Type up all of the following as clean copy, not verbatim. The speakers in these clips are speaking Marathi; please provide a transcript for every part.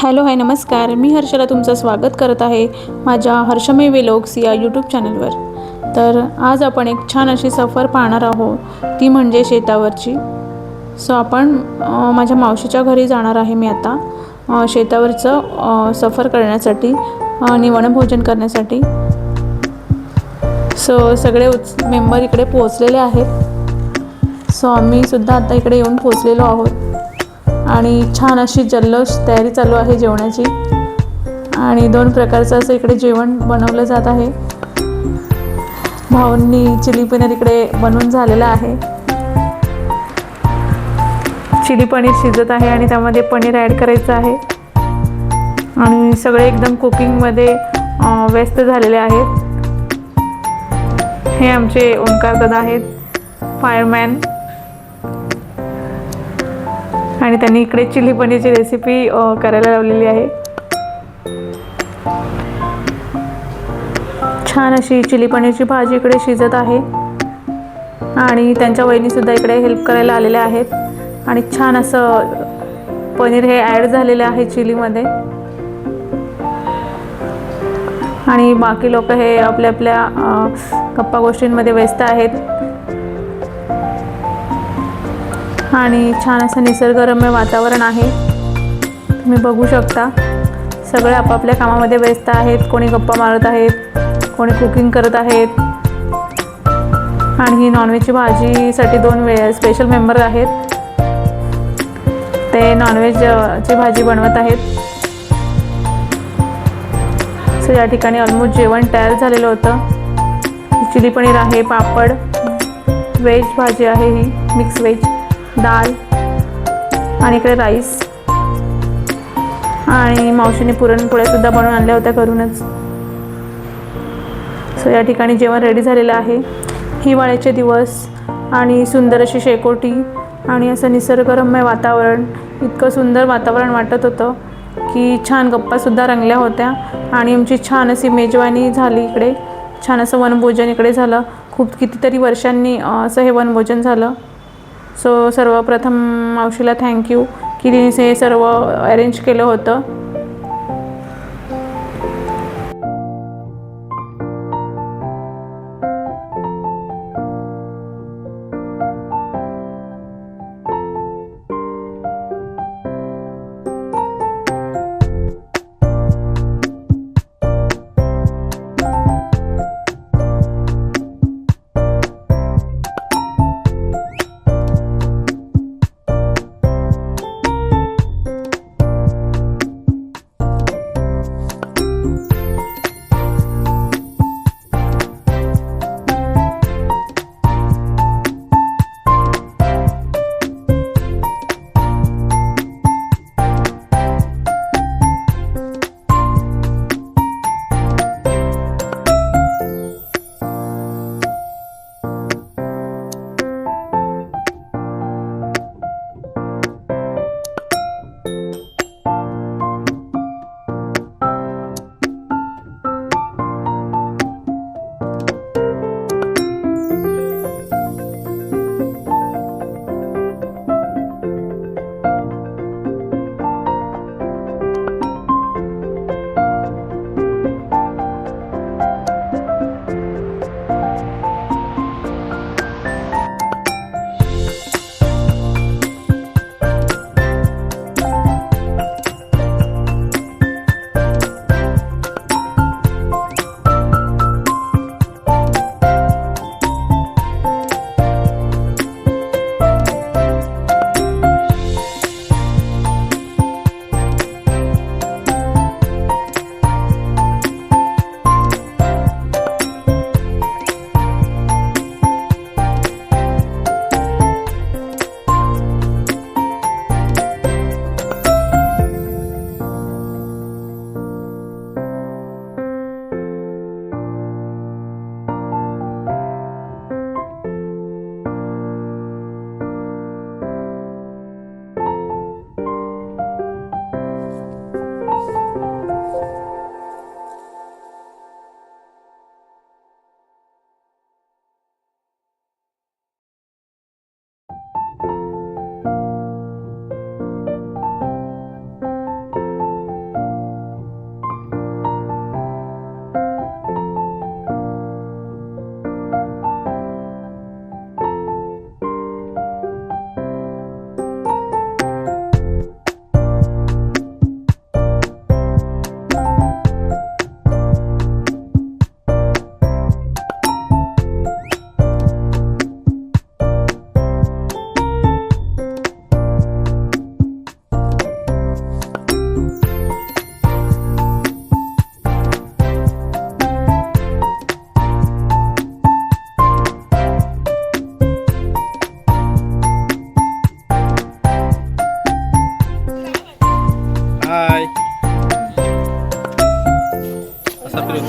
हॅलो हाय नमस्कार, मी हर्षला तुमचं स्वागत करत आहे माझ्या हर्षमय व्लॉग्स या यूट्यूब चॅनलवर। तर आज आपण एक छान अशी सफर पाहणार आहोत, ती म्हणजे शेतावरची। सो आपण माझ्या मावशीच्या घरी जाणार आहे मी आता शेतावरचं सफर करण्यासाठी आणि वनभोजन करण्यासाठी। सो सगळे मेंबर इकडे पोहोचलेले आहेत। सो आम्ही सुद्धा आता इकडे येऊन पोहोचलेलो आहोत आणि छान अशी जल्लोष तयारी चालू आहे जेवणाची। आणि दोन प्रकारचं असं इकडे जेवण बनवलं जात आहे। भाऊंनी चिली पनीर इकडे बनवून झालेलं आहे। चिली पनीर शिजत आहे आणि त्यामध्ये पनीर ॲड करायचं आहे आणि सगळे एकदम कुकिंगमध्ये व्यस्त झालेले आहेत। हे आमचे ओंकार दादा आहेत, फायरमॅन, आणि त्यांनी इकडे चिली पनीरची रेसिपी करायला लावलेली आहे। छान अशी चिली पनीरची भाजी इकडे शिजत आहे आणि त्यांच्या वहिनीसुद्धा इकडे हेल्प करायला आलेल्या आहेत आणि छान असं पनीर हे ॲड झालेलं आहे चिलीमध्ये। आणि बाकी लोक हे आपल्या आपल्या गप्पा गोष्टींमध्ये व्यस्त आहेत आणि छान असं निसर्गरम्य वातावरण आहे, तुम्ही बघू शकता। सगळे आपापल्या कामामध्ये व्यस्त आहेत, कोणी गप्पा मारत आहेत, कोणी कुकिंग करत आहेत। आणि ही नॉनव्हेजची भाजीसाठी दोन स्पेशल मेंबर आहेत, ते नॉनव्हेजची भाजी बनवत आहेत। सो या ठिकाणी ऑलमोस्ट जेवण तयार झालेलं होतं। चिली पनीर आहे, पापड, व्हेज भाजी आहे, ही मिक्स व्हेज, डाळ आणि इकडे राईस, आणि मावशीने पुरणपोळ्या सुद्धा बनवून आणल्या होत्या घरूनच। सो या ठिकाणी जेवण रेडी झालेलं आहे। हिवाळ्याचे दिवस आणि सुंदर अशी शेकोटी आणि असं निसर्गरम्य वातावरण, इतकं सुंदर वातावरण वाटत होतं की छान गप्पासुद्धा रंगल्या होत्या आणि आमची छान अशी मेजवानी झाली। इकडे छान असं वनभोजन इकडे झालं, खूप कितीतरी वर्षांनी असं हे वनभोजन झालं। सो सर्वप्रथम मावशीला थँक्यू की तिने हे सर्व अरेंज केलं होतं।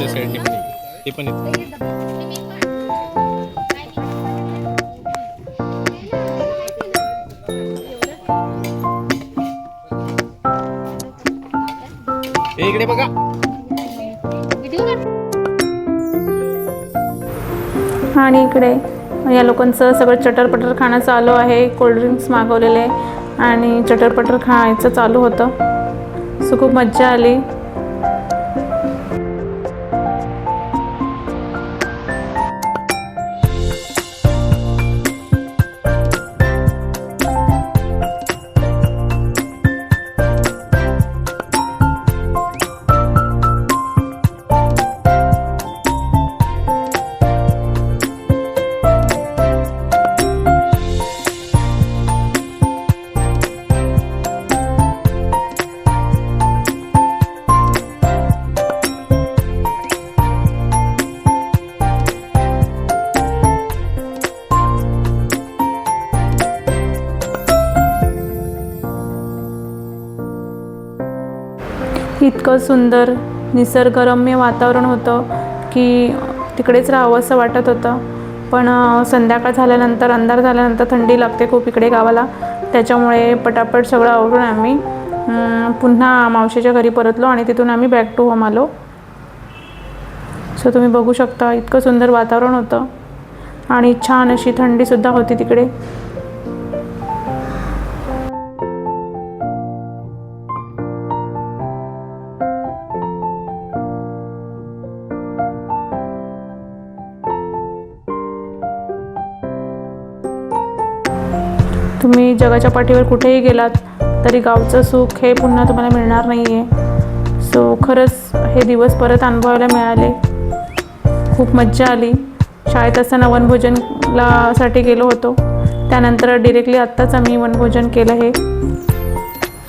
त्या साईडने पण ते पण इकडे बघा. आणि इकडे या लोकांचं सगळं चटरपटर खाणं चालू आहे. कोल्ड्रिंक्स मागवलेले आणि चटरपटर खायचं चालू होतं. सो खूप मज्जा आली. इतकं सुंदर निसर्गरम्य वातावरण होतं की तिकडेच राहावं असं वाटत होतं. पण संध्याकाळ झाल्यानंतर, अंधार झाल्यानंतर थंडी लागते खूप इकडे गावाला. त्याच्यामुळे पटापट सगळं आवरून आम्ही पुन्हा मावशीच्या घरी परतलो आणि तिथून आम्ही बॅक टू होम आलो. सो तुम्ही बघू शकता इतकं सुंदर वातावरण होतं आणि छान अशी थंडीसुद्धा होती तिकडे. तुम्ही जगाच्या पाठीवर कुठेही गेलात तरी गावचं सुख हे पुन्हा तुम्हाला मिळणार नाही आहे. सो खरंच हे दिवस परत अनुभवायला मिळाले. खूप मज्जा आली. शाळेत असताना वनभोजनला साठी गेलो होतो. त्यानंतर डिरेक्टली आत्ताच आम्ही वनभोजन केलं हे.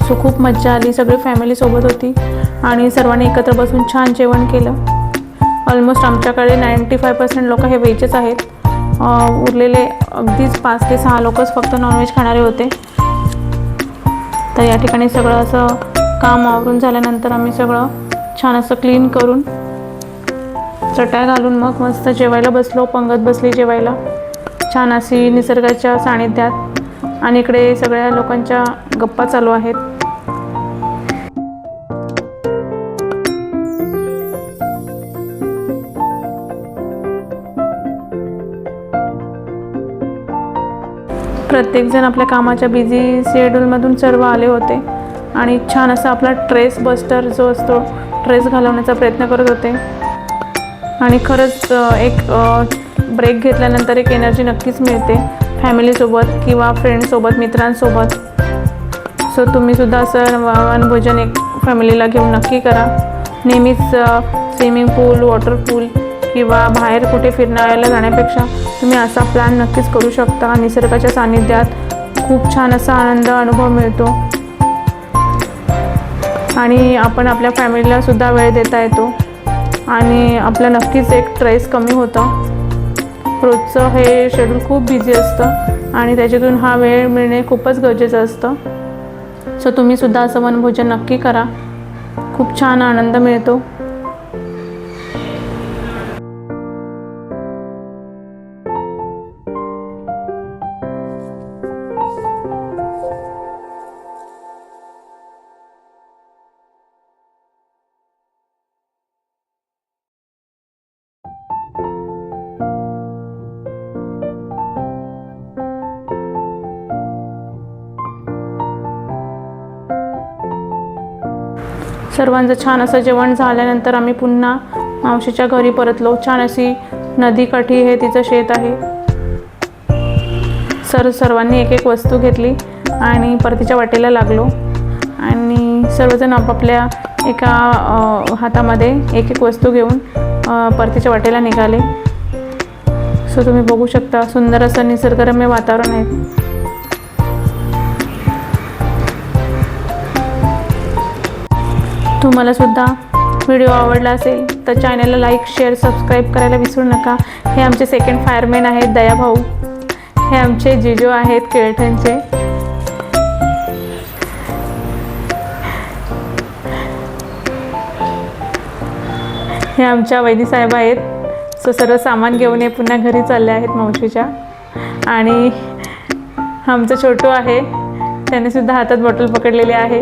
सो खूप मज्जा आली. सगळी फॅमिलीसोबत होती आणि सर्वांनी एकत्र बसून छान जेवण केलं. ऑलमोस्ट आमच्याकडे 95% लोक हे व्हेजच आहेत. उरलेले अगदीच 5 ते 6 लोकच फक्त नॉनव्हेज खाणारे होते. तर या ठिकाणी सगळं असं काम आवरून झाल्यानंतर आम्ही सगळं छान असं क्लीन करून चटया घालून मग मस्त जेवायला बसलो. पंगत बसली जेवायला छान अशी निसर्गाच्या सानिध्यात. आणि इकडे सगळ्या लोकांच्या गप्पा चालू आहेत. प्रत्येकजण आपल्या कामाच्या बिझी शेड्यूलमधून सर्व आले होते आणि छान असा आपला ट्रेस बस्टर जो असतो ट्रेस घालवण्याचा प्रयत्न करत होते. आणि खरंच एक ब्रेक घेतल्यानंतर एक एनर्जी नक्कीच मिळते फॅमिलीसोबत किंवा फ्रेंड्ससोबत, मित्रांसोबत. सो तुम्हीसुद्धा असं वनभोजन एक फॅमिलीला घेऊन नक्की करा. नेहमीच स्विमिंग पूल, वॉटर पूल किंवा बाहेर कुठे फिरण्याला जाण्यापेक्षा तुम्ही असा प्लॅन नक्कीच करू शकता. निसर्गाच्या सानिध्यात खूप छान असा आनंद अनुभव मिळतो आणि आपण आपल्या फॅमिलीलासुद्धा वेळ देता येतो आणि आपलं नक्कीच एक स्ट्रेस कमी होतं. रोजचं हे शेड्यूल खूप बिझी असतं आणि त्याच्यातून हा वेळ मिळणे खूपच गरजेचं असतं. सो तुम्हीसुद्धा असं वनभोजन नक्की करा. खूप छान आनंद मिळतो. सर्वांचं छान असं जेवण झाल्यानंतर आम्ही पुन्हा मावशीच्या घरी परतलो. छान अशी नदीकाठी हे तिचं शेत आहे. सर्वांनी एक एक वस्तू घेतली आणि परतीच्या वाटेला लागलो आणि सर्वजण आपापल्या एका हातामध्ये एक एक वस्तू घेऊन परतीच्या वाटेला निघाले. सो तुम्ही बघू शकता सुंदर असं निसर्गरम्य वातावरण आहे. तुम्हाला सुद्धा व्हिडिओ आवडला असेल तर चॅनलला लाईक, शेअर, सबस्क्राईब करायला विसरू नका. हे आमचे सेकंड फायरमॅन आहेत दया भाऊ. हे आमचे जिजू आहेत केळठणचे. हे आमच्या वहिनीसाहेब आहेत. सो सर्व सामान घेऊन हे पुन्हा घरी चालले आहेत मावशीच्या. आणि आमचं छोटू आहे, त्याने सुद्धा हातात बॉटल पकडलेली आहे.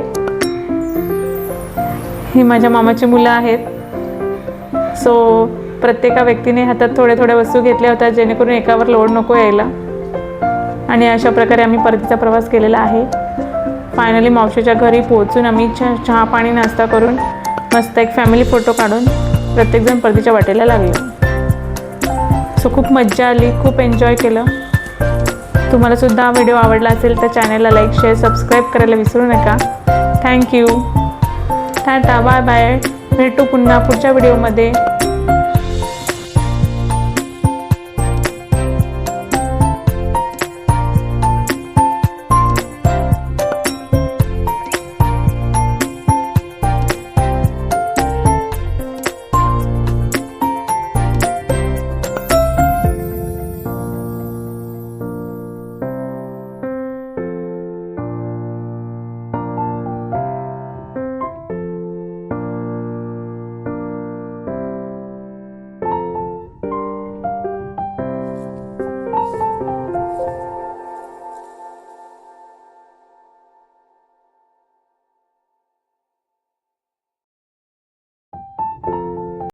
ही माझ्या मामाची मुलं आहेत. सो प्रत्येका व्यक्तीने हातात थोड्या थोड्या वस्तू घेतल्या होत्या, जेणेकरून एकावर लोड नको यायला. आणि अशा प्रकारे आम्ही परतीचा प्रवास केलेला आहे. फायनली मावशीच्या घरी पोहोचून आम्ही चहा पाणी नाश्ता करून मस्त एक फॅमिली फोटो काढून प्रत्येकजण परतीच्या वाटेला लागलो. सो खूप मज्जा आली, खूप एन्जॉय केलं. तुम्हाला सुद्धा हा व्हिडिओ आवडला असेल तर चॅनलला लाईक शेअर सबस्क्राईब करायला विसरू नका. थँक्यू. Tata bye bye. भेटू पुन्हा पुढच्या व्हिडिओमध्ये.